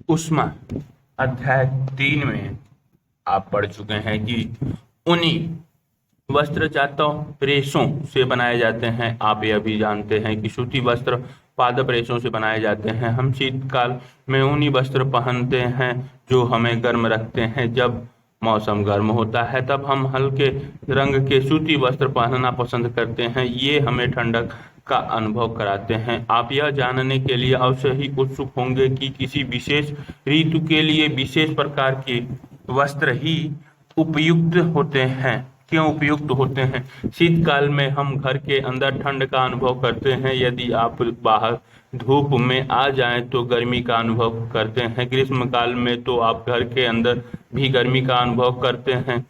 उष्मा अध्याय 3 में आप पढ़ चुके हैं कि ऊनी वस्त्र जातों रेशों से बनाए जाते हैं। आप यह भी जानते हैं कि सूती वस्त्र पादप रेशों से बनाए जाते हैं। हम शीतकाल में ऊनी वस्त्र पहनते हैं जो हमें गर्म रखते हैं। जब मौसम गर्म होता है तब हम हल्के रंग के सूती वस्त्र पहनना पसंद करते हैं। ये हमें ठंडक का अनुभव कराते हैं। आप यह जानने के लिए अवश्य ही उत्सुक होंगे कि किसी विशेष ऋतु के लिए विशेष प्रकार के वस्त्र ही उपयुक्त होते हैं। क्यों उपयुक्त होते हैं? शीतकाल में हम घर के अंदर ठंड का अनुभव करते हैं। यदि आप बाहर धूप में आ जाएं तो गर्मी का अनुभव करते हैं। ग्रीष्म काल में तो आप घर के अंदर भी गर्मी का अनुभव करते हैं।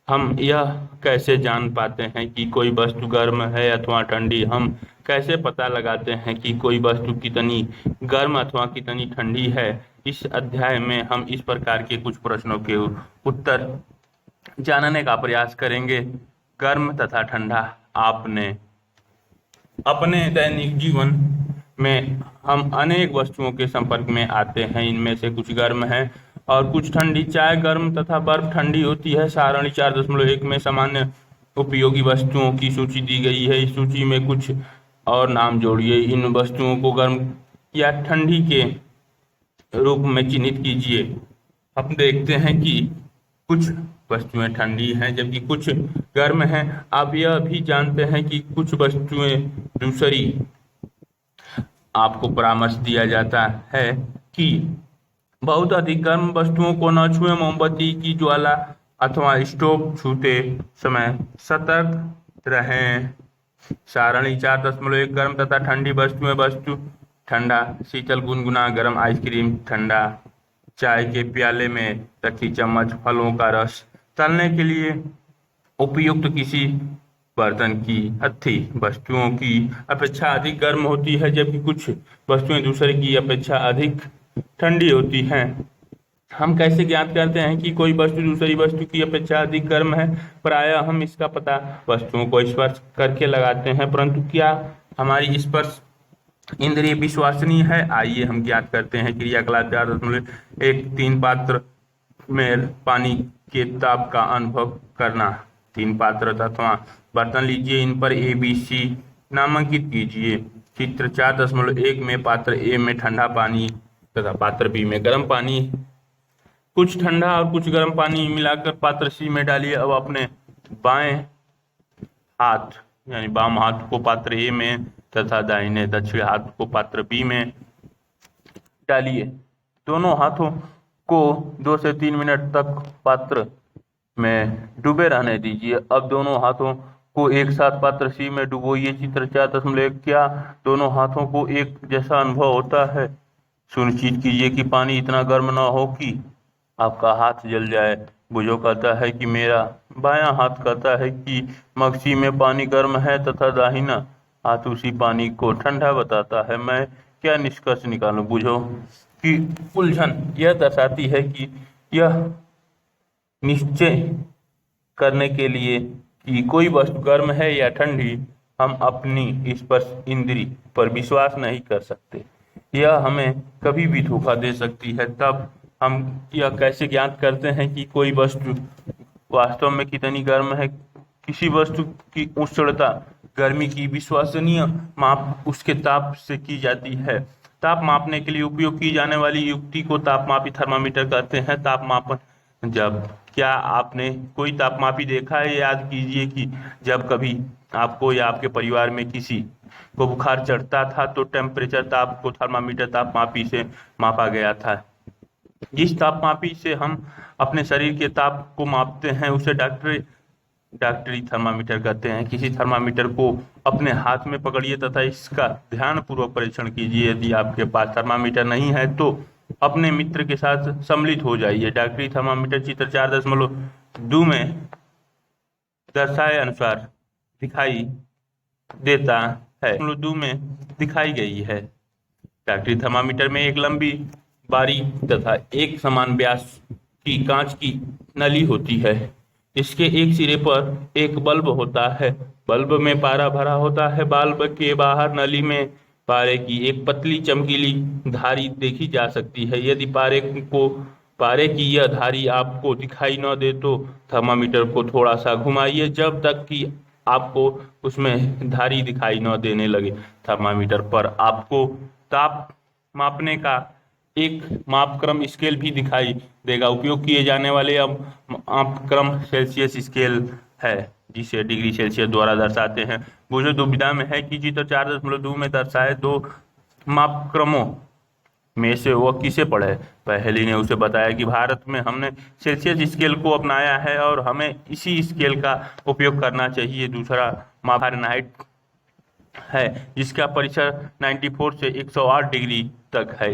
हम यह कैसे जान पाते हैं कि कोई वस्तु गर्म है अथवा ठंडी? हम कैसे पता लगाते हैं कि कोई वस्तु कितनी गर्म अथवा कितनी ठंडी है? इस अध्याय में हम इस प्रकार के कुछ प्रश्नों के उत्तर जानने का प्रयास करेंगे। गर्म तथा ठंडा। आपने अपने दैनिक जीवन में हम अनेक वस्तुओं के संपर्क में आते हैं। इनमें से कुछ गर्म है और कुछ ठंडी। चाय गर्म तथा बर्फ ठंडी होती है। सारणी 4.1 में सामान्य उपयोगी वस्तुओं की सूची दी गई है। इस सूची में कुछ और नाम जोड़िए। इन वस्तुओं को गर्म या ठंडी के रूप में चिन्हित कीजिए। हम देखते हैं कि कुछ वस्तुएं ठंडी हैं जबकि कुछ गर्म हैं। आप यह भी जानते हैं कि कुछ वस्तुएं दूसरी। आपको परामर्श दिया जाता है कि बहुत अधिक गर्म वस्तुओं को न छुएं। मोमबत्ती की ज्वाला अथवा स्टोव छूते समय सतर्क रहें। सारणी 4.1 गर्म तथा ठंडी वस्तुएं। वस्तु ठंडा शीतल गुनगुना गर्म आइसक्रीम ठंडा। चाय के प्याले में रखी चम्मच। फलों का रस तलने के लिए उपयुक्त किसी बर्तन की हथी वस्तुओं की अपेक्षा अधिक गर्म होती है जबकि कुछ वस्तुएं दूसरे की अपेक्षा अधिक ठंडी होती हैं। हम कैसे ज्ञात करते हैं कि कोई वस्तु दूसरी वस्तु की अपेक्षा अधिक गर्म है? प्रायः हम इसका पता वस्तुओं को स्पर्श करके लगाते हैं, परंतु क्या हमारी स्पर्श इंद्रिय विश्वसनीय है? आइए हम ज्ञात करते हैं। क्रियाकलाप 4.1 तीन पात्र में पानी के ताप का अनुभव करना। तीन पात्र अथवा बर्तन लीजिए, इन पर ABC नामांकित कीजिए। चित्र 4.1 में पात्र ए में ठंडा पानी तथा पात्र बी में गर्म पानी। कुछ ठंडा और कुछ गर्म पानी मिलाकर पात्र सी में डालिए। अब अपने बाएं हाथ यानी बाम हाथ को पात्र ए में तथा दाहिने दक्षिण हाथ को पात्र बी में डालिए। दोनों हाथों को 2 से 3 मिनट तक पात्र में डूबे रहने दीजिए। अब दोनों हाथों को एक साथ पात्र सी में डुबोइए। चित्र 4.1 क्या दोनों हाथों को एक जैसा अनुभव होता है? सुनिश्चित कीजिए कि पानी इतना गर्म न हो कि आपका हाथ जल जाए। बुझो कहता है कि मेरा बायां हाथ कहता है कि मगसी में पानी गर्म है तथा दाहिना हाथ उसी पानी को ठंडा बताता है। मैं क्या निष्कर्ष निकालूं? बुझो की उलझन यह दर्शाती है कि यह निश्चय करने के लिए कि कोई वस्तु गर्म है या ठंडी हम अपनी स्पर्श इंद्री पर विश्वास नहीं कर सकते। यह हमें कभी भी धोखा दे सकती है। तब हम यह कैसे ज्ञात करते हैं कि कोई वस्तु वास्तव में कितनी गर्म है? किसी वस्तु की उष्णता गर्मी की विश्वसनीय माप उसके ताप से की जाती है। ताप मापने के लिए उपयोग की जाने वाली युक्ति को तापमापी थर्मामीटर कहते हैं। तापमापन जब क्या आपने कोई तापमापी देखा है? याद कीजिए कि जब कभी आपको या आपके परिवार में किसी को बुखार चढ़ता था तो टेम्परेचर ताप को थर्मामीटर तापमापी से मापा गया था। जिस तापमापी से हम अपने शरीर के ताप को मापते हैं उसे डॉक्टरी थर्मामीटर कहते हैं। किसी थर्मामीटर को अपने हाथ में पकड़िए तथा इसका ध्यानपूर्वक परीक्षण कीजिए। यदि आपके पास थर्मामीटर नहीं है तो अपने मित्र के साथ सम्मिलित हो जाइए। डॉक्टरी थर्मामीटर चित्र 4.2 में दर्शाए अनुसार दिखाई देता है। 2 में दिखाई गई है। डॉक्टरी थर्मामीटर में एक लंबी बारी तथा एक समान व्यास की कांच की नली होती है। इसके एक सिरे पर एक बल्ब होता है। बल्ब में पारा भरा होता है। बल्ब के बाहर नली में पारे की एक पतली चमकीली धारी देखी जा सकती है। यदि पारे की यह धारी आपको दिखाई न दे तो थर्मामीटर को थोड़ा सा घुमाइए जब तक कि आपको उसमें धारी दिखाई न देने लगे। थर्मामीटर पर आपको ताप मापने का एक मापक्रम स्केल भी दिखाई देगा। उपयोग किए जाने वाले अब मापक्रम सेल्सियस स्केल है, जिसे डिग्री सेल्सियस द्वारा दर्शाते हैं। वो जो दुविधा में है कि चित्र 4.2 में दर्शाए दो मापक्रमों में से वह किसे पढ़े। पहली ने उसे बताया कि भारत में हमने सेल्सियस स्केल को अपनाया है और हमें इसी स्केल का उपयोग करना चाहिए। दूसरा माप फ़ारेनहाइट है, जिसका परिसर 94 से 108 डिग्री तक है।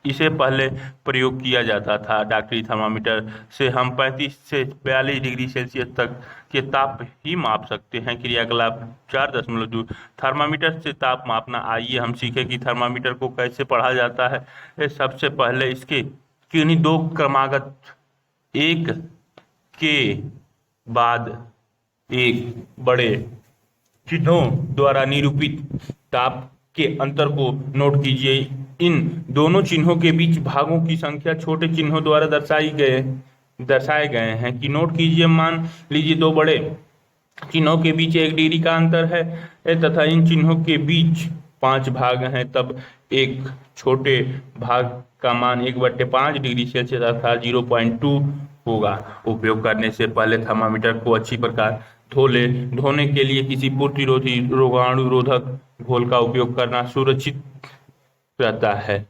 इसे पहले प्रयोग किया जाता था। डॉक्टरी थर्मामीटर से हम 35 से 42 डिग्री सेल्सियस तक के ताप ही माप सकते हैं। क्रियाकलाप 4.2 थर्मामीटर से ताप मापना। आइए हम सीखें कि थर्मामीटर को कैसे पढ़ा जाता है। सबसे पहले इसके किन्हीं दो क्रमागत एक के बाद एक बड़े चिन्हों द्वारा निरूपित ताप के अंतर को नोट कीजिए। इन दोनों चिन्हों के बीच भागों की संख्या छोटे चिन्हों द्वारा दर्शाए गए हैं कि नोट कीजिए। मान लीजिए दो बड़े चिन्हों के बीच 1 डिग्री का अंतर है तथा इन चिन्हों के बीच 5 भाग हैं, तब एक छोटे भाग का मान 1/5 डिग्री सेल्सियस अर्थात 0.2 होगा। उपयोग करने से पहले थर्मामीटर को अच्छी प्रकार धो ले। धोने के लिए किसी प्रतिरोधी रोगाणुरोधक घोल का उपयोग करना सुरक्षित रहता है।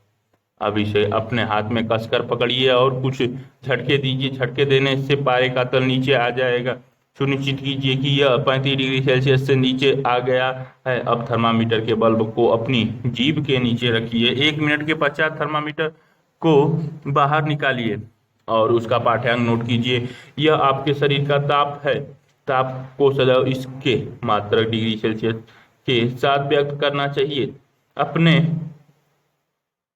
अब इसे अपने हाथ में कसकर पकड़िए और कुछ झटके दीजिए। झटके देने से पारे का तल नीचे आ जाएगा। सुनिश्चित कीजिए कि यह 35 डिग्री सेल्सियस से नीचे आ गया है। अब थर्मामीटर के बल्ब को अपनी जीभ के नीचे रखिए। 1 मिनट के पश्चात थर्मामीटर को बाहर निकालिए और उसका पाठ्यांक नोट कीजिए। यह आपके शरीर का ताप है। ताप को सदैव इसके मात्रक डिग्री सेल्सियस के साथ व्यक्त करना चाहिए।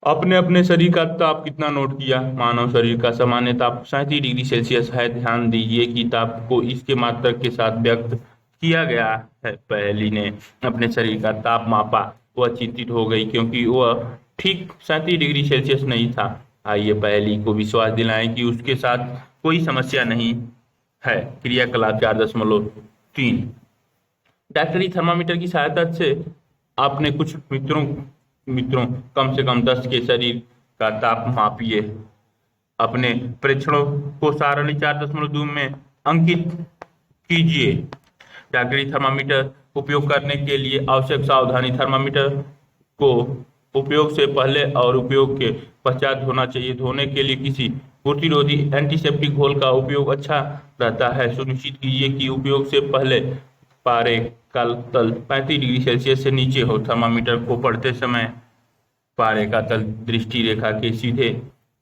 अपने शरीर का ताप कितना नोट किया। मानव शरीर का सामान्य ताप 37 डिग्री सेल्सियस है। ध्यान दीजिए कि ताप को इसके मात्रक के साथ व्यक्त किया गया है। पहली ने अपने शरीर का ताप मापा। वह चिंतित हो गई क्योंकि वह ठीक 37 डिग्री सेल्सियस नहीं था। आइए पहली को विश्वास दिलाएं कि उसके साथ कोई समस्या नहीं है। क्रियाकलाप 4.3 डॉक्टरी थर्मामीटर की सहायता से आपने कुछ मित्रों कम से कम 10 के शरीर का ताप मापिए। अपने परीक्षणों को सारणी 4.2 में अंकित कीजिए। डॉक्टरी थर्मामीटर उपयोग करने के लिए आवश्यक सावधानी। थर्मामीटर को उपयोग से पहले और उपयोग के पश्चात धोना चाहिए। धोने के लिए किसी प्रतिरोधी एंटीसेप्टिक घोल का उपयोग अच्छा रहता है। सुनिश्चित कीजिए कि उपयोग से पहले पारे का तल 35 डिग्री सेल्सियस से नीचे हो। थर्मामीटर को पढ़ते समय पारे का तल दृष्टि रेखा के सीधे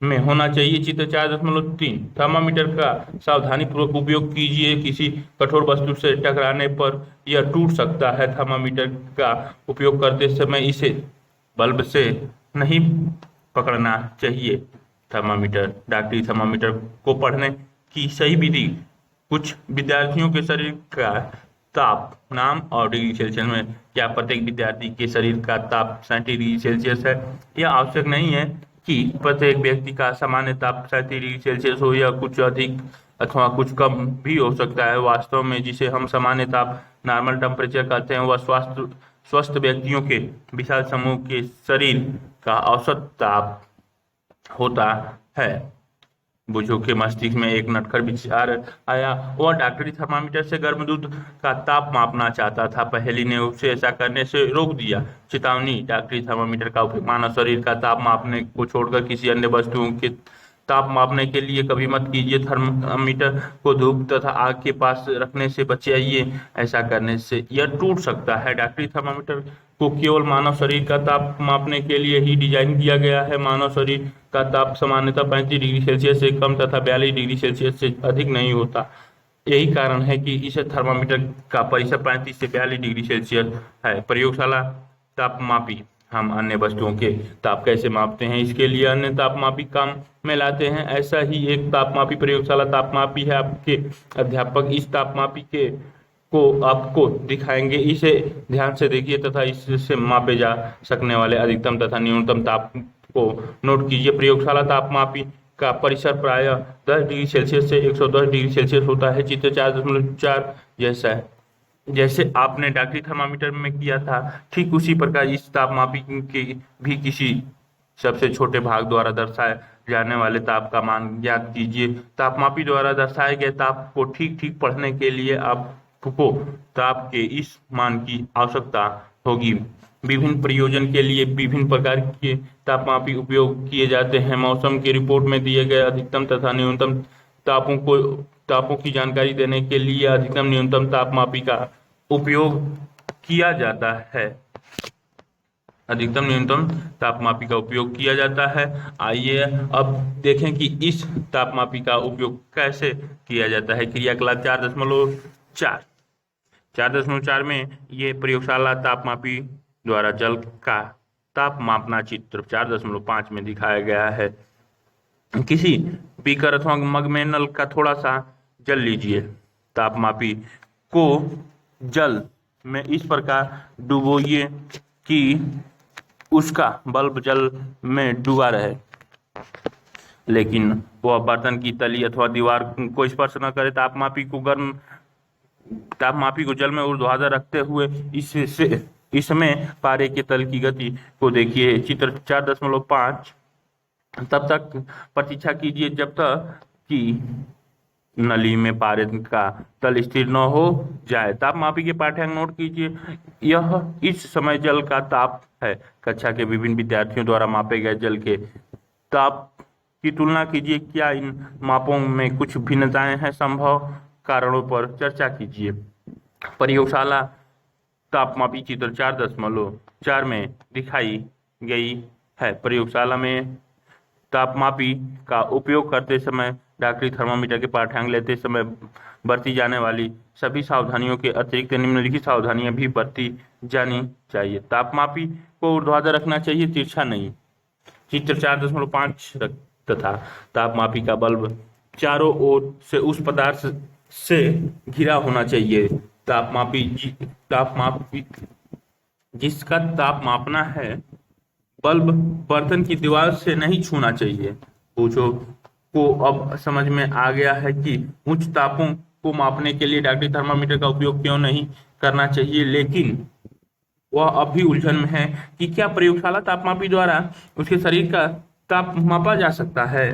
में होना चाहिए। चित्र 4.3 थर्मामीटर का सावधानी पूर्वक उपयोग कीजिए। किसी कठोर वस्तु से टकराने पर यह टूट सकता है। थर्मामीटर का उपयोग करते समय इसे बल्ब से नहीं पकड़ना चाहिए। डॉक्टरी थर्मामीटर को पढ़ने की सही विधि। कुछ विद्यार्थियों के शरीर का ताप नाम और डिग्री सेल्सियस में। क्या प्रत्येक विद्यार्थी के शरीर का ताप 37 डिग्री सेल्सियस है? यह आवश्यक नहीं है कि प्रत्येक व्यक्ति का सामान्य ताप 37 डिग्री सेल्सियस हो। यह कुछ अधिक अथवा कुछ कम भी हो सकता है। वास्तव में जिसे हम सामान्य ताप नॉर्मल टेम्परेचर कहते हैं, वह स्वस्थ व्यक्तियों के विशाल समूह के शरीर का औसत ताप होता है। बुझो के मस्तिष्क में एक नटखट विचार आया। वह डॉक्टरी थर्मामीटर से गर्म दूध का ताप मापना चाहता था। पहेली ने उसे ऐसा करने से रोक दिया। चेतावनी। डॉक्टरी थर्मामीटर का उपयोग मानव शरीर का ताप मापने को छोड़कर किसी अन्य वस्तुओं के ताप मापने के लिए कभी मत कीजिए। थर्मामीटर को धूप तथा आग के पास रखने से बचाइए। ऐसा करने से यह टूट सकता है। डॉक्टरी थर्मामीटर को केवल मानव शरीर का ताप मापने के लिए ही डिजाइन किया गया है। मानव शरीर का ताप सामान्यतः 35 डिग्री सेल्सियस से कम तथा 42 डिग्री सेल्सियस से अधिक नहीं होता। यही कारण है कि इस थर्मामीटर का परिसर 35 से 42 डिग्री सेल्सियस है। प्रयोगशाला तापमापी। हम अन्य वस्तुओं के ताप कैसे मापते हैं, इसके लिए अन्य तापमापी काम में लाते हैं। ऐसा ही एक तापमापी प्रयोगशाला तापमापी है। आपके अध्यापक इस तापमापी के को आपको दिखाएंगे। इसे ध्यान से देखिए तथा इससे मापे जा सकने वाले अधिकतम तथा न्यूनतम ताप को नोट कीजिए। प्रयोगशाला तापमापी का परिसर प्राय 10 डिग्री सेल्सियस से 110 डिग्री सेल्सियस होता है। चित्र 4.4 जैसा है, जैसे आपने डॉक्टरी थर्मामीटर में किया था, ठीक उसी प्रकार इस तापमापी के भी किसी सबसे छोटे भाग द्वारा दर्शाए जाने वाले ताप का मान ज्ञात कीजिए। तापमापी द्वारा दर्शाए गए ताप को ठीक ठीक पढ़ने के लिए आपको ताप के इस मान की आवश्यकता होगी। विभिन्न प्रयोजन के लिए विभिन्न प्रकार के तापमापी उपयोग किए जाते हैं। मौसम की रिपोर्ट में दिए गए अधिकतम तथा न्यूनतम तापों की जानकारी देने के लिए अधिकतम न्यूनतम तापमापी का उपयोग किया जाता है। अधिकतम न्यूनतम तापमापी का उपयोग किया जाता है। आइए अब देखें कि इस तापमापी का उपयोग कैसे किया जाता है। क्रियाकलाप 4.4 4.4 में ये प्रयोगशाला तापमापी द्वारा जल का ताप मापना चित्र 4.5 में दिखाया गया है। किसी बीकर अथवा मग में नल का थोड़ा सा जल लीजिए। तापमापी को जल में इस प्रकार डुबोइए कि उसका बल्ब जल में डूबा रहे, लेकिन वह बर्तन की तली अथवा दीवार को स्पर्श न करे। तापमापी को जल में ऊर्ध्वाधर रखते हुए इसमें पारे के तल की गति को देखिए। चित्र 4.5 तब तक प्रतीक्षा कीजिए जब तक कि नली में पारे का तल स्थिर न हो जाए। तापमापी के पाठ्यांक नोट कीजिए। यह इस समय जल का ताप है। कक्षा के विभिन्न विद्यार्थियों द्वारा मापे गए जल के ताप की तुलना कीजिए। क्या इन मापों में कुछ भिन्नताएं हैं? संभव कारणों पर चर्चा कीजिए। प्रयोगशाला तापमापी चित्र 4.4 में दिखाई गई है। प्रयोगशाला में तापमापी का उपयोग करते समय डॉक्टरी थर्मामीटर के पाठ्यांक लेते समय बरती जाने वाली सभी सावधानियों के अतिरिक्त निम्नलिखित सावधानियां भी बरती जानी चाहिए। तापमापी को ऊर्ध्वाधर रखना चाहिए, तिरछा नहीं। चित्र 4.5 तथा तापमापी का बल्ब चारों ओर से उस पदार्थ से घिरा होना चाहिए। तापमापी जिसका ताप मापना है, बल्ब बर्तन की दीवार से नहीं छूना चाहिए। पूछो को अब समझ में आ गया है कि उच्च तापों को मापने के लिए डॉक्टरी थर्मामीटर का उपयोग क्यों नहीं करना चाहिए, लेकिन वह अब भी उलझन में है कि क्या प्रयोगशाला तापमापी द्वारा उसके शरीर का ताप मापा जा सकता है।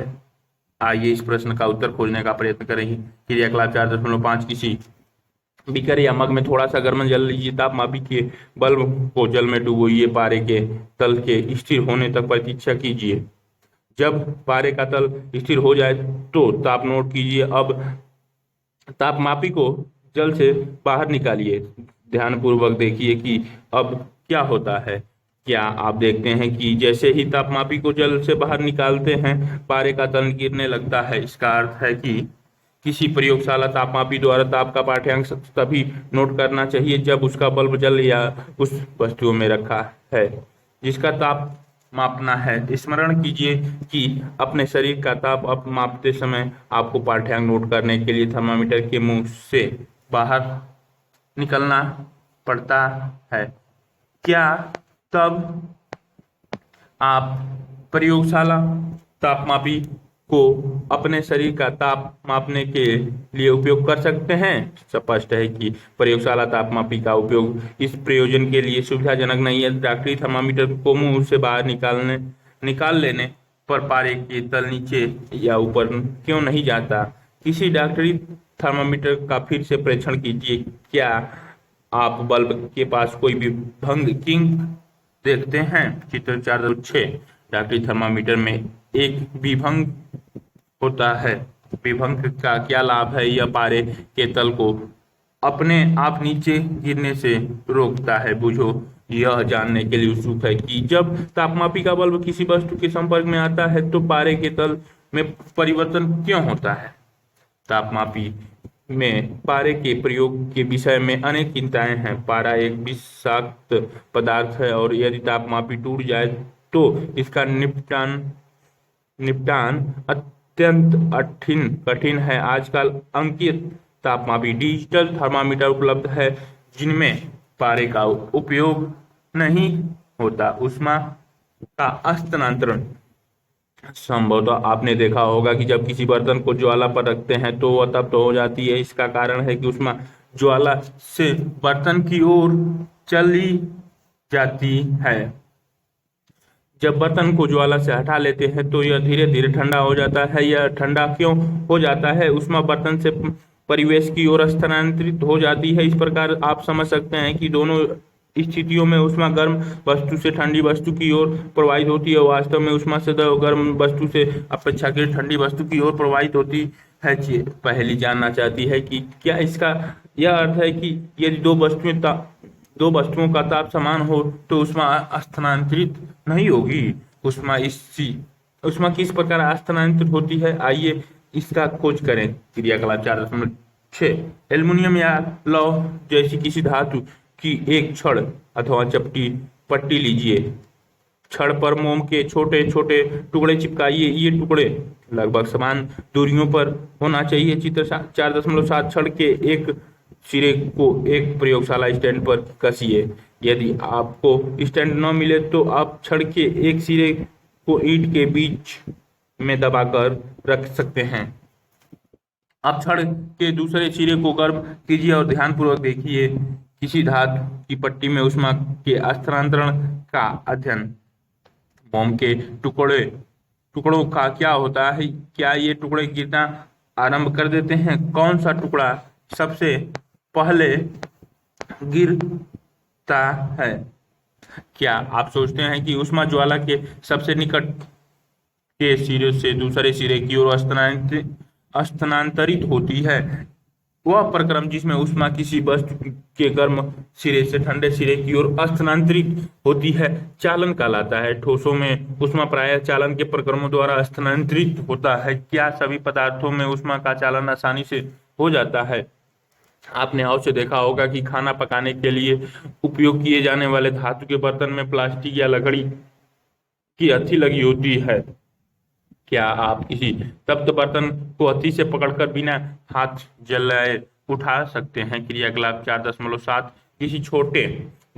आइए इस प्रश्न का उत्तर खोजने का प्रयत्न करें। क्रियाकलाप 4.5 किसी बीकर या मग में थोड़ा सा गर्म जल लीजिए। तापमापी के बल्ब को जल में डुबोइए। पारे के तल के स्थिर होने तक प्रतीक्षा कीजिए। जब पारे का तल स्थिर हो जाए तो ताप नोट कीजिए। अब तापमापी को जल से बाहर निकालिए। ध्यानपूर्वक देखिए कि अब क्या होता है। क्या आप देखते हैं कि जैसे ही तापमापी को जल से बाहर निकालते हैं, पारे का तल गिरने लगता है। इसका अर्थ है कि किसी प्रयोगशाला तापमापी द्वारा ताप का पाठ्यांक तभी नोट करना चाहिए जब उसका बल्ब जल या उस वस्तु में रखा है जिसका ताप मापना है। स्मरण कीजिए कि अपने शरीर का ताप मापते समय आपको पाठ्यांक नोट करने के लिए थर्मामीटर के मुंह से बाहर निकलना पड़ता है। क्या तब आप प्रयोगशाला तापमापी को अपने शरीर का ताप मापने के लिए उपयोग कर सकते हैं? स्पष्ट है कि प्रयोगशाला तापमापी का उपयोग इस प्रयोजन के लिए सुविधाजनक नहीं है। डॉक्टरी थर्मामीटर को मुंह से बाहर निकाल लेने पर पारे के तल नीचे या ऊपर क्यों नहीं जाता? किसी डॉक्टरी थर्मामीटर का फिर से परीक्षण कीजिए। क्या आप बल्ब के पास कोई भी भंग किंग देखते हैं? चित्र 4.6 डॉक्टरी थर्मामीटर में एक विभंग होता है। विभंग का क्या लाभ है? यह पारे के तल को अपने आप नीचे गिरने से रोकता है। बुझो यह जानने के लिए उत्सुक है कि जब तापमापी का बल्ब किसी वस्तु के संपर्क में आता है तो पारे के तल में परिवर्तन क्यों होता है। तापमापी में पारे के प्रयोग के विषय में अनेक चिंताएं हैं। पारा एक विषाक्त पदार्थ है और यदि तापमापी टूट जाए तो इसका निपटान अत्यंत कठिन है। आजकल अंकित तापमापी डिजिटल थर्मामीटर उपलब्ध है जिनमें पारे का उपयोग नहीं होता। ऊष्मा का स्थानांतरण संभवतः आपने देखा होगा कि जब किसी बर्तन को ज्वाला पर रखते हैं तो वह तप्त हो जाती है। इसका कारण है कि ऊष्मा ज्वाला से बर्तन की ओर चली जाती है। जब बर्तन को ज्वाला से हटा लेते हैं तो यह धीरे धीरे ठंडा हो जाता है। यह ठंडा क्यों हो जाता है? ऊष्मा बर्तन से परिवेश की ओर स्थानांतरित हो जाती है। इस प्रकार आप समझ सकते हैं कि दोनों स्थितियों में ऊष्मा गर्म वस्तु से ठंडी वस्तु की ओर प्रवाहित होती है। वास्तव में ऊष्मा से गर्म वस्तु से अपेक्षाकृत ठंडी वस्तु की ओर प्रवाहित होती है। पहली जानना चाहती है कि क्या इसका यह अर्थ है कि यदि दो वस्तुओं का ताप समान हो तो ऊष्मा स्थानांतरित नहीं होगी। ऊष्मा किस प्रकार स्थानांतरित होती है, आइए इसका खोज करें। क्रियाकलाप 4.6 एल्युमिनियम या लौह जैसी किसी धातु की एक छड़ अथवा चपटी पट्टी लीजिए। छड़ पर मोम के छोटे छोटे टुकड़े चिपकाइए। ये टुकड़े लगभग समान दूरियों पर होना चाहिए। चित्र 4.7 छड़ के एक सिरे को एक प्रयोगशाला स्टैंड पर कसिए। यदि आपको स्टैंड न मिले तो आप छड़ के एक सिरे को ईंट के बीच में दबाकर रख सकते हैं। अब छड़ के दूसरे सिरे को गर्म कीजिए और ध्यानपूर्वक देखिए। किसी धातु की पट्टी में ऊष्मा के स्थानांतरण का अध्ययन। मोम के टुकड़ों का क्या होता है? क्या ये टुकड़े गिरना आरंभ कर देते हैं? कौन सा टुकड़ा सबसे पहले गिरता है? क्या आप सोचते हैं कि ऊष्मा ज्वाला के सबसे निकट के सिरे से दूसरे सिरे की ओर स्थानांतरित होती है? वह प्रक्रम जिसमें ऊष्मा किसी वस्तु के गर्म सिरे से ठंडे सिरे की ओर स्थानांतरित होती है चालन कहलाता है। ठोसों में ऊष्मा प्रायः चालन के प्रक्रमों द्वारा स्थानांतरित होता है। क्या सभी पदार्थों में ऊष्मा का चालन आसानी से हो जाता है? आपने अवश्य देखा होगा कि खाना पकाने के लिए उपयोग किए जाने वाले धातु के बर्तन में प्लास्टिक या लकड़ी की हथी लगी होती है। क्या आप किसी तप्त बर्तन को हथी से पकड़कर बिना हाथ जलाए उठा सकते हैं? क्रियाकलाप 4.7 किसी छोटे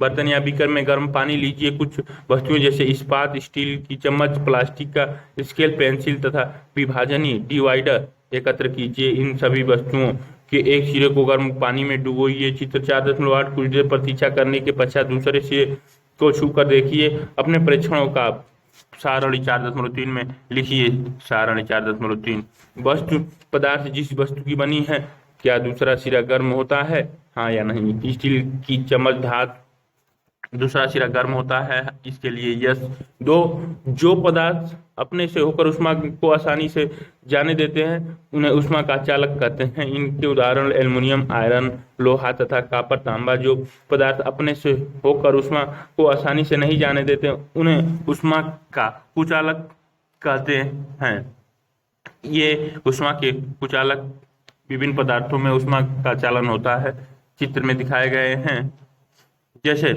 बर्तन या बीकर में गर्म पानी लीजिए। कुछ वस्तुएं जैसे इस्पात, स्टील की चम्मच, प्लास्टिक का स्केल, पेंसिल तथा विभाजनी डिवाइडर एकत्र कीजिए। इन सभी वस्तुओं के एक सिरे को गर्म पानी में डुबोइए। चित्र 4.8 कुछ देर प्रतीक्षा करने के पश्चात दूसरे सिरे को छूकर देखिए। अपने परीक्षणों का सारणी 4.3 में लिखिए। सारणी 4.3 वस्तु पदार्थ जिस वस्तु की बनी है, क्या दूसरा सिरा गर्म होता है, हाँ या नहीं? स्टील की चम्मच धातु दूसरा सिरा गर्म होता है, इसके लिए यस। दो, जो पदार्थ अपने से होकर ऊष्मा को आसानी से जाने देते हैं उन्हें ऊष्मा का चालक कहते हैं। इनके उदाहरण एल्युमिनियम, आयरन, लोहा तथा कॉपर, तांबा। जो पदार्थ अपने से होकर ऊष्मा को आसानी से नहीं जाने देते उन्हें ऊष्मा का कुचालक कहते हैं। ये ऊष्मा के कुचालक विभिन्न पदार्थों में ऊष्मा का चालन होता है, चित्र में दिखाए गए हैं। जैसे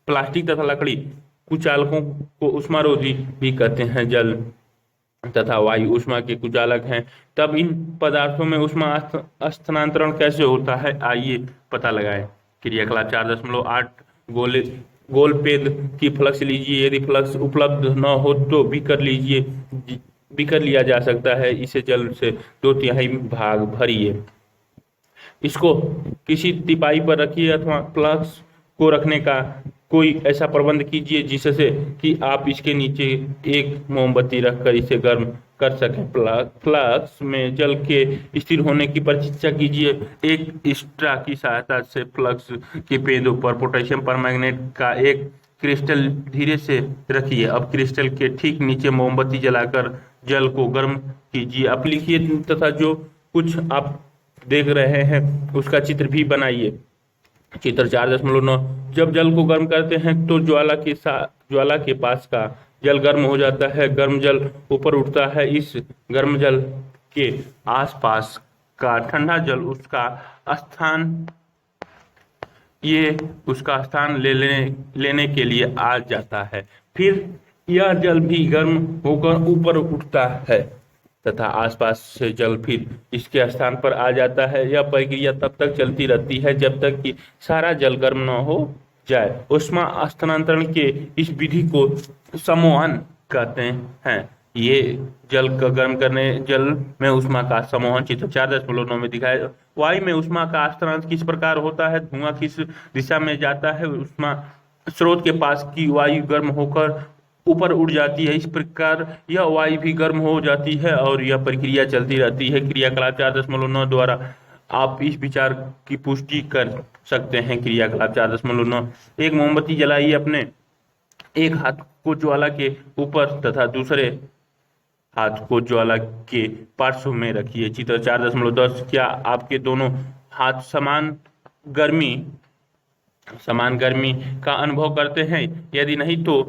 प्लास्टिक तथा लकड़ी कुचालकों को ऊष्मारोधी भी कहते हैं। जल तथा वायु ऊष्मा के कुचालक हैं। तब इन पदार्थों में ऊष्मा स्थानांतरण कैसे होता है, आइए पता लगाएं। क्रियाकलाप 4.8 गोल पेद की फ्लक्स लीजिए। यदि फ्लक्स उपलब्ध न हो तो बीकर लिया जा सकता है। इसे जल से 2/3 भाग भरिए। इसको किसी तिपाई पर रखिए अथवा फ्लक्स को रखने का कोई ऐसा प्रबंध कीजिए जिससे कि आप इसके नीचे एक मोमबत्ती रखकर इसे गर्म कर सकें। फ्लक्स में जल के स्थिर होने की प्रतीक्षा कीजिए। एक स्ट्रा की सहायता से फ्लक्स के पेदों पर पोटेशियम परमैंगनेट का एक क्रिस्टल धीरे से रखिए। अब क्रिस्टल के ठीक नीचे मोमबत्ती जलाकर जल को गर्म कीजिए। अब लिखिए तथा जो कुछ आप देख रहे हैं उसका चित्र भी बनाइए। चित्र 4.9 जब जल को गर्म करते हैं तो ज्वाला के पास का जल गर्म हो जाता है। गर्म जल ऊपर उठता है। इस गर्म जल के आसपास का ठंडा जल उसका स्थान लेने के लिए आ जाता है। फिर यह जल भी गर्म होकर ऊपर उठता है। तथा आसपास से जल फिर इसके स्थान पर आ जाता है। यह प्रक्रिया तब तक चलती रहती है जब तक कि सारा जल गर्म न हो जाए। ऊष्मा स्थानांतरण के इस विधि को समोहन कहते हैं। ये जल में ऊष्मा का समोहन चित्र 4.9 में दिखाया। वायु में ऊष्मा का स्थानांतरण किस प्रकार होता है? धुआं किस दिशा में जाता है? ऊष्मा स्रोत के पास की वायु गर्म होकर ऊपर उड़ जाती है, इस प्रकार यह वायु भी गर्म हो जाती है और यह प्रक्रिया चलती रहती है। क्रियाकलाप 4.9 द्वारा आप इस विचार की पुष्टि कर सकते हैं। क्रियाकलाप 4.9, एक मोमबत्ती जलाइए, अपने एक हाथ को ज्वाला के ऊपर तथा दूसरे हाथ को ज्वाला के पार्श्व में रखिए। चित्र 4.10, क्या आपके दोनों हाथ गर्मी समान गर्मी का अनुभव करते हैं? यदि नहीं तो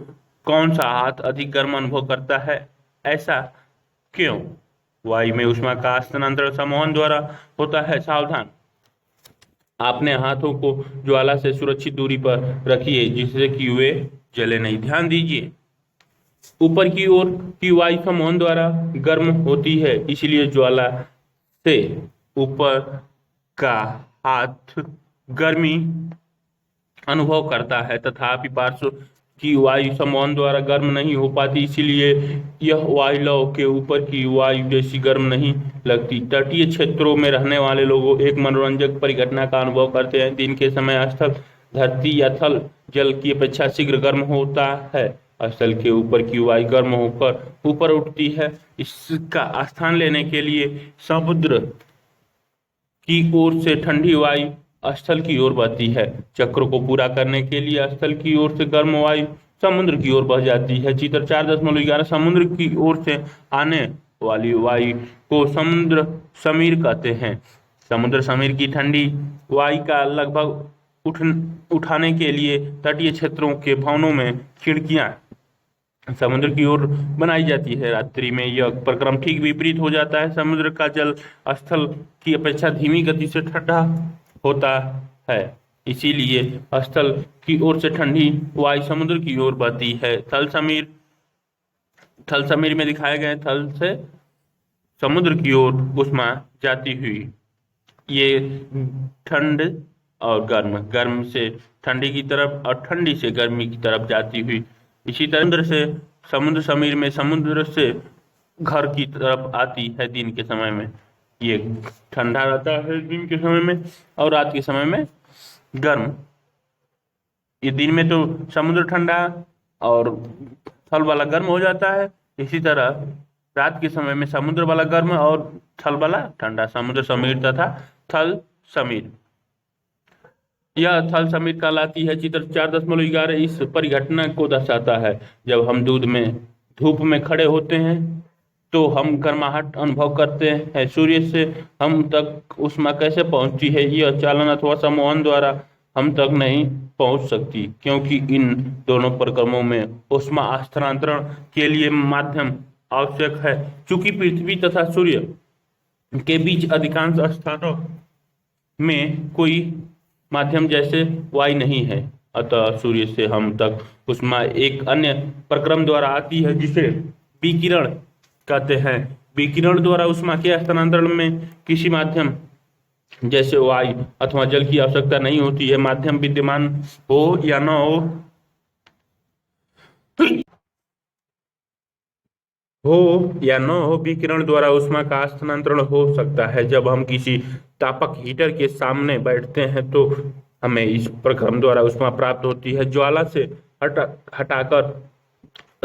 कौन सा हाथ अधिक गर्म अनुभव करता है? ऐसा क्यों? वायु में ऊष्मा का स्थानांतरण समोहन द्वारा होता है। सावधान, अपने हाथों को ज्वाला से सुरक्षित दूरी पर रखिए जिससे कि वे जले नहीं। ध्यान दीजिए, ऊपर की ओर की वायु समोहन द्वारा गर्म होती है, इसलिए ज्वाला से ऊपर का हाथ गर्मी अनुभव करता है, तथापि पार्श्व की वायु समोहन द्वारा गर्म नहीं हो पाती, इसलिए यह वायु लौ के ऊपर की वायु जैसी गर्म नहीं लगती। तटीय क्षेत्रों में रहने वाले लोग एक मनोरंजक परिघटना का अनुभव करते हैं। दिन के समय स्थल धरती या थल जल की अपेक्षा शीघ्र गर्म होता है। स्थल के ऊपर की वायु गर्म होकर ऊपर उठती है। इसका स्थान लेने के लिए समुद्र की ओर से ठंडी वायु स्थल की ओर बहती है। चक्र को पूरा करने के लिए स्थल की ओर से गर्म वायु समुद्र की ओर बह जाती है। चित्र 4.11, समुद्र की ओर से आने वाली वायु को समुद्र समीर कहते हैं। समुद्र समीर की ठंडी वायु का लगभग उठाने के लिए तटीय क्षेत्रों के भवनों में खिड़कियां समुद्र की ओर बनाई जाती है। रात्रि में यह प्रक्रम ठीक विपरीत हो जाता है। समुद्र का जल स्थल की अपेक्षा धीमी गति से ठंडा होता है, इसीलिए स्थल की ओर से ठंडी वायु समुद्र की ओर बहती है। थल समीर में दिखाए गए थल से समुद्र की ओर ऊष्मा जाती हुई, ये ठंड और गर्म से ठंडी की तरफ और ठंडी से गर्मी की तरफ जाती हुई, इसी तरह से समुद्र समीर में समुद्र से घर की तरफ आती है। दिन के समय में ये ठंडा रहता है दिन के समय में, और रात के समय में गर्म। ये दिन में तो समुद्र ठंडा और थल वाला गर्म हो जाता है, इसी तरह रात के समय में समुद्र वाला गर्म और थल वाला ठंडा। समुद्र समीर तथा थल समीर, यह थल समीर कहलाती है। चित्र 4.11 इस परिघटना को दर्शाता है। जब हम धूप में खड़े होते हैं तो हम गर्माहट अनुभव करते हैं। सूर्य से हम तक ऊष्मा कैसे पहुंचती है? यह चालन अथवा समोहन द्वारा हम तक नहीं पहुंच सकती, क्योंकि इन दोनों प्रक्रमों में ऊष्मा स्थानांतरण के लिए माध्यम आवश्यक है। चूंकि पृथ्वी तथा सूर्य के बीच अधिकांश स्थानों में कोई माध्यम जैसे वायु नहीं है, अतः सूर्य से हम तक ऊष्मा एक अन्य प्रक्रम द्वारा आती है जिसे विकिरण कहते हैं। विकिरण द्वारा ऊष्मा के स्थानांतरण में किसी माध्यम जैसे वायु अथवा जल की आवश्यकता नहीं होती है। माध्यम विद्यमान हो या न हो, विकिरण द्वारा ऊष्मा का स्थानांतरण हो सकता है। जब हम किसी तापक हीटर के सामने बैठते हैं तो हमें इस प्रक्रम द्वारा ऊष्मा प्राप्त होती है। ज्वाला से हटाकर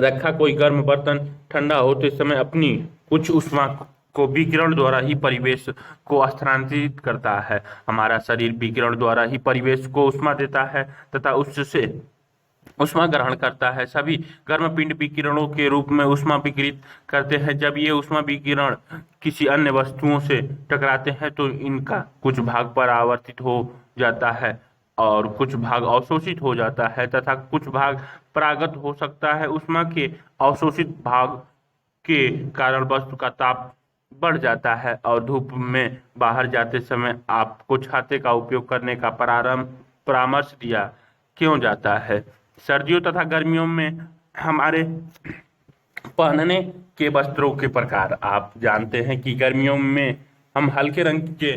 रखा कोई गर्म बर्तन ठंडा होते समय अपनी कुछ ऊष्मा को विकिरण द्वारा ही परिवेश को स्थानांतरित करता है। हमारा शरीर विकिरण द्वारा ही परिवेश को ऊष्मा देता है तथा उससे ऊष्मा ग्रहण करता है। सभी गर्म पिंड विकिरणों के रूप में ऊष्मा विकिरित करते हैं। जब ये ऊष्मा विकिरण किसी अन्य वस्तुओं से टकराते हैं तो इनका कुछ भाग परावर्तित हो जाता है और कुछ भाग अवशोषित हो जाता है तथा कुछ भाग परागत हो सकता है। ऊष्मा के अवशोषित भाग के कारण वस्तु का ताप बढ़ जाता है और धूप में बाहर जाते समय आपको छाते का उपयोग करने का परामर्श दिया क्यों जाता है। सर्दियों तथा गर्मियों में हमारे पहनने के वस्त्रों के प्रकार। आप जानते हैं कि गर्मियों में हम हल्के रंग के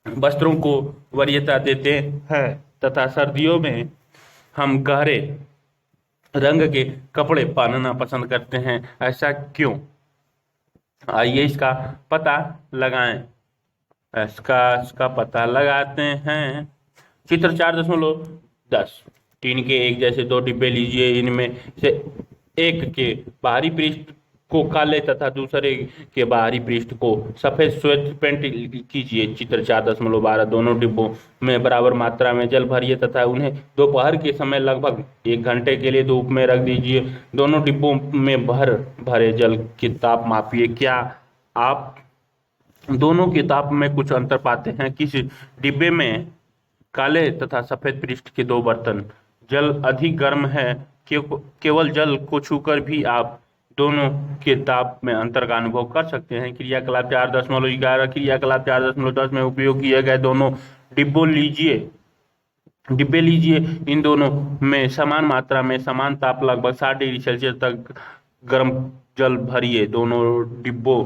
वस्त्रों को वरीयता देते हैं तथा सर्दियों में हम गहरे रंग के कपड़े पहनना पसंद करते हैं। ऐसा क्यों? आइए इसका पता लगाएं। इसका पता लगाते हैं। चित्र 4.10। टीन के एक जैसे दो डिब्बे लीजिए। इनमें से एक के बाहरी पृष्ठ को काले तथा दूसरे के बाहरी पृष्ठ को सफेद श्वेत पेंट कीजिए। चित्र 4.12। दोनों डिब्बों में बराबर मात्रा में जल भरिए तथा उन्हें दोपहर के समय लगभग 1 घंटे के लिए धूप में रख दीजिए। दोनों डिब्बों में भरे जल की ताप मापिए। क्या आप दोनों के ताप में कुछ अंतर पाते हैं? किस डिब्बे में काले तथा सफेद पृष्ठ के दो बर्तन जल अधिक गर्म है? केवल जल को छूकर भी आप दोनों के ताप में अंतर का अनुभव कर सकते हैं। क्रियाकलाप 4.11। क्रियाकलाप 4.10 में उपयोग किए गए दोनों डिब्बे लीजिए। इन दोनों में समान मात्रा में समान ताप लगभग 60 डिग्री सेल्सियस तक गर्म जल भरिए। दोनों डिब्बों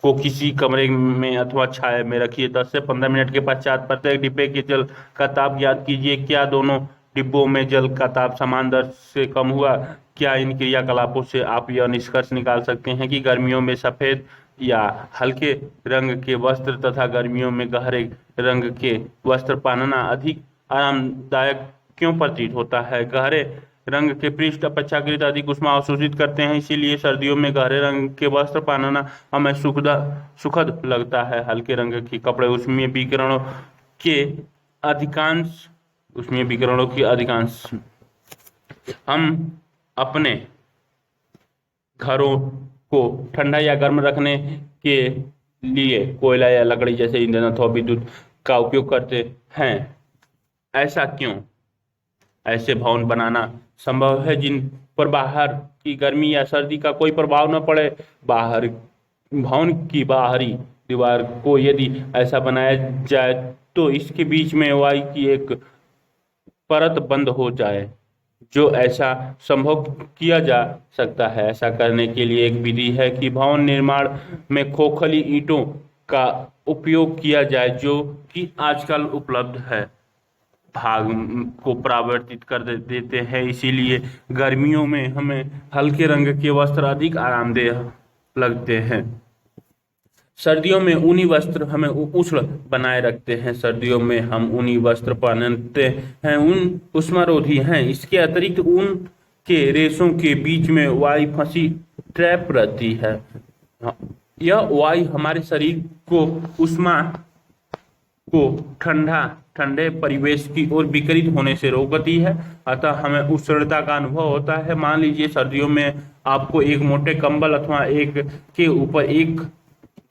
को किसी कमरे में अथवा छाया में रखिए। 10 से 15 मिनट के पश्चात प्रत्येक डिब्बे के जल का ताप ज्ञात कीजिए। क्या दोनों डिब्बों में जल का ताप समान दर से कम हुआ? क्या इन क्रियाकलापों से आप यह निष्कर्ष निकाल सकते हैं कि गर्मियों में सफेद या हल्के रंग के वस्त्र तथा गर्मियों में गहरे रंग के वस्त्र पहनना अधिक आरामदायक क्यों प्रतीत होता है? गहरे रंग के पृष्ठ अपेक्षाकृत अधिक ऊष्मा अवशोषित करते हैं, इसीलिए सर्दियों में गहरे रंग के वस्त्र पहनना हमें सुखद लगता है। हल्के रंग के कपड़े ऊष्मीय विकिरणों की अधिकांश हम अपने घरों को ठंडा या गर्म रखने के लिए कोयला या लकड़ी जैसे ईंधन अथवा विद्युत का उपयोग करते हैं। ऐसा क्यों? ऐसे भवन बनाना संभव है जिन पर बाहर की गर्मी या सर्दी का कोई प्रभाव न पड़े। भवन की बाहरी दीवार को यदि ऐसा बनाया जाए तो इसके बीच में वायु की एक परत बंद हो जाए। जो ऐसा संभव किया जा सकता है। ऐसा करने के लिए एक विधि है कि भवन निर्माण में खोखली ईंटों का उपयोग किया जाए, जो कि आजकल उपलब्ध है। भाग को परावर्तित कर देते हैं, इसीलिए गर्मियों में हमें हल्के रंग के वस्त्र अधिक आरामदेह लगते हैं। सर्दियों में ऊनी वस्त्र हमें उष्ण बनाए रखते हैं। सर्दियों में हम ऊनी वस्त्र पहनते हैं। ऊन उष्मारोधी हैं। इसके अतिरिक्त ऊन के रेशों के बीच में वायु फंसी ट्रैप रहती है। यह वायु हमारे शरीर को उष्मा को ठंडे परिवेश की ओर विकृत होने से रोकती है, अतः हमें उष्णता का अनुभव होता है। मान लीजिए सर्दियों में आपको एक मोटे कंबल अथवा एक के ऊपर एक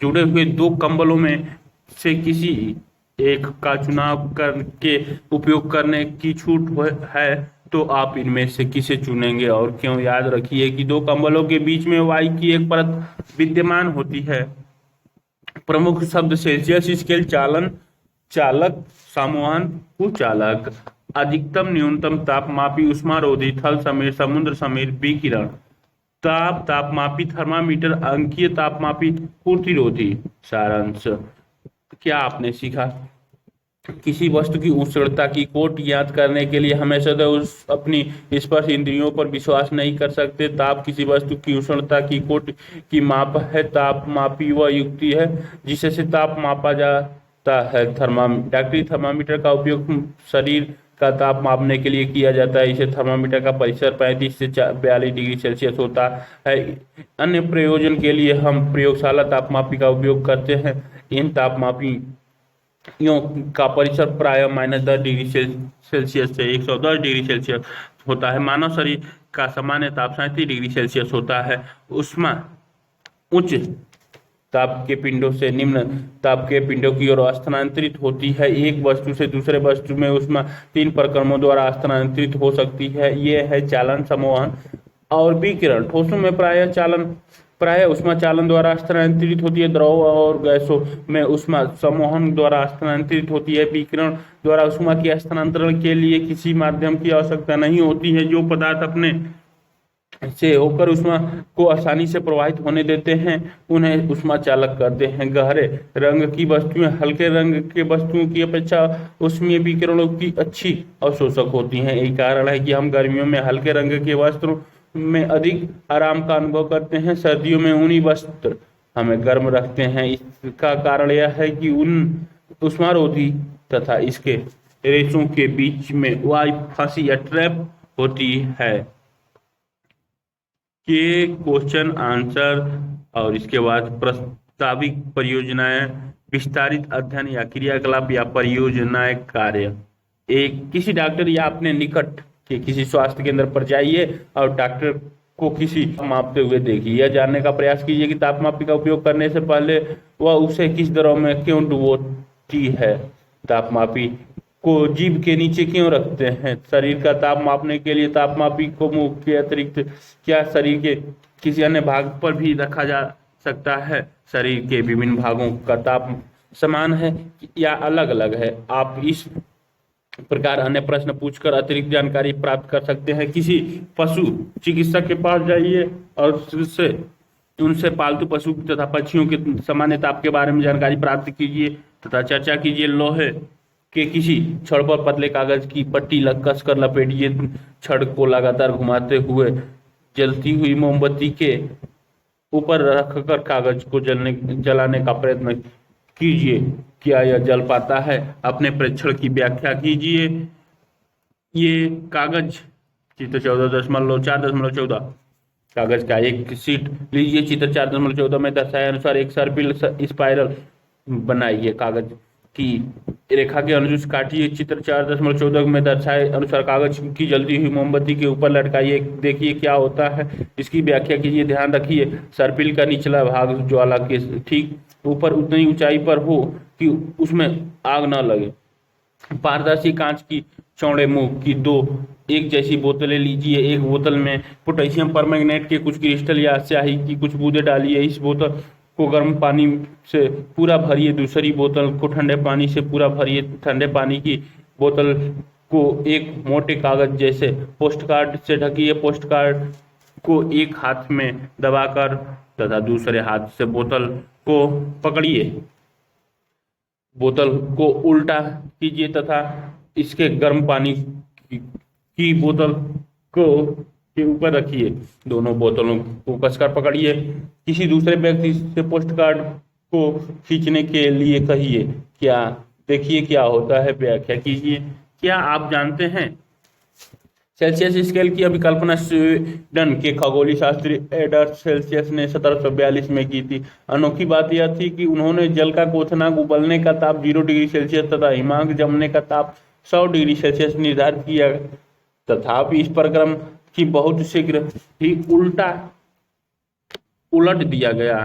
जुड़े हुए दो कंबलों में से किसी एक का चुनाव करके उपयोग करने की छूट है तो आप इनमें से किसे चुनेंगे और क्यों? याद रखिए कि दो कंबलों के बीच में वायु की एक परत विद्यमान होती है। प्रमुख शब्द सेल्सियस स्केल, चालक, सम्वहन, कुचालक। अधिकतम न्यूनतम तापमापी, उष्मारोधी, थल समीर, समुद्र समीर, विकिरण। तापमापी थर्मामीटर, अंकीय तापमापी, पूर्तिरोधी। सारांश। क्या आपने सीखा? किसी वस्तु की उष्णता की कोट ज्ञात करने के लिए हमेशा अपनी स्पर्श इंद्रियों पर विश्वास नहीं कर सकते। ताप किसी वस्तु की उष्णता की कोट की माप है। तापमापी वह युक्ति है जिससे ताप मापा जाता है। डॉक्टरी थर्मामीटर का उपयोग शरीर का ताप मापने के लिए किया जाता है। इसे थर्मामीटर का परिसर 35 से 42 डिग्री सेल्सियस होता है। अन्य प्रयोजन के लिए हम प्रयोगशाला तापमापी का उपयोग करते हैं। इन तापमापियों का परिसर प्रायः -10 डिग्री सेल्सियस से 110 डिग्री सेल्सियस होता है। मानव शरीर का सामान्य ताप 37 डिग्री सेल्सियस होता है। उष्मा उच्च ताप के पिंडों से निम्न ताप के पिंडों की ओर स्थानांतरित होती है। एक वस्तु से दूसरे वस्तु में उष्मा 3 प्रक्रमों द्वारा स्थानांतरित हो सकती है। ये है चालन, संवहन और विकिरण। ठोसों में प्रायः उष्मा चालन द्वारा स्थानांतरित होती है। द्रव और गैसों में उष्मा संवहन द्वारा स्थानांतरित होती है। विकिरण द्वारा उष्मा के हस्तांतरण के लिए किसी माध्यम की आवश्यकता नहीं होती है। जो पदार्थ अपने से होकर ऊष्मा को आसानी से प्रवाहित होने देते हैं, उन्हें ऊष्मा चालक कहते हैं। गहरे रंग की वस्तुएं हल्के रंग के वस्तुओं की अपेक्षा ऊष्मीय विकिरणों की अच्छी अवशोषक होती हैं। यही कारण है कि हम गर्मियों में हल्के रंग के वस्त्रों में अधिक आराम का अनुभव करते हैं, सर्दियों में ऊनी वस्त्र हमें गर्म रखते हैं। इसका कारण यह है कि ऊन ऊष्मारोधी तथा इसके रेशों के बीच में वायु फांसी या ट्रैप होती है। के क्वेश्चन आंसर और इसके बाद प्रस्ताविक परियोजनाएं, विस्तारित अध्ययन या क्रियाकलाप या परियोजनाएं कार्य। एक किसी डॉक्टर या अपने निकट के किसी स्वास्थ्य केंद्र पर जाइए और डॉक्टर को किसी मापते हुए देखिए। यह जानने का प्रयास कीजिए कि तापमापी का उपयोग करने से पहले वह उसे किस दरों में क्यों डुबोती है। तापमापी को जीभ के नीचे क्यों रखते हैं। शरीर का ताप मापने के लिए तापमापी को मुंह के अतिरिक्त क्या शरीर के किसी अन्य भाग पर भी रखा जा सकता है। शरीर के विभिन्न भागों का ताप समान है या अलग अलग है। आप इस प्रकार अन्य प्रश्न पूछकर अतिरिक्त जानकारी प्राप्त कर सकते हैं। किसी पशु चिकित्सक के पास जाइए और उनसे पालतू पशु तथा पक्षियों के सामान्य ताप के बारे में जानकारी प्राप्त कीजिए तथा चर्चा कीजिए। लोहे के किसी छड़ पर पतले कागज की पट्टी कसकर लपेटिए। छड़ को लगातार घुमाते हुए जलती हुई मोमबत्ती के ऊपर रखकर कागज को जलाने का प्रयत्न कीजिए। क्या यह जल पाता है। अपने परीक्षण की व्याख्या कीजिए। ये कागज चित्र 14.4.14 कागज का एक शीट लीजिए। चित्र 4.14 में दर्शाए अनुसार एक सर्पिल स्पाइरल बनाइए। कागज की रेखा के अनुसार काटिए। चित्र 4.14 में दर्शाए अनुसार कागज की जलती हुई मोमबत्ती के ऊपर लटकाइए। देखिए क्या होता है। इसकी व्याख्या कीजिए। ध्यान रखिए सर्पिल का निचला भाग ज्वाला के ठीक ऊपर उतनी ऊंचाई पर हो कि उसमें आग न लगे। पारदर्शी कांच की चौड़े मुंह की दो एक जैसी बोतलें लीजिए। एक बोतल में पोटेशियम परमैंगनेट के कुछ क्रिस्टल या स्याही की कुछ बूंदे डालिए। इस बोतल को गर्म पानी से पूरा भरिए। दूसरी बोतल को ठंडे पानी से पूरा भरिए। ठंडे पानी की बोतल को एक मोटे कागज जैसे पोस्टकार्ड से ढकिए। पोस्टकार्ड को एक हाथ में दबाकर तथा दूसरे हाथ से बोतल को पकड़िए। बोतल को उल्टा कीजिए तथा इसके गर्म पानी की बोतल को के ऊपर रखिए। दोनों बोतलों को कसकर पकड़िए। किसी दूसरे व्यक्ति से पोस्टकार्ड को खींचने के लिए कहिए। क्या देखिए क्या होता है। व्याख्या कीजिए। क्या आप जानते हैं सेल्सियस स्केल की अभिकल्पना स्वीडन के खगोलीय शास्त्री एडर्स सेल्सियस ने 1742 में की थी। अनोखी बात यह थी कि उन्होंने जल का क्वथनांक, उबलने का ताप 0 डिग्री सेल्सियस तथा हिमांक जमने का ताप 100 डिग्री सेल्सियस निर्धारित किया। तथापि इस प्रक्रम की बहुत शीघ्र ही उलट दिया गया।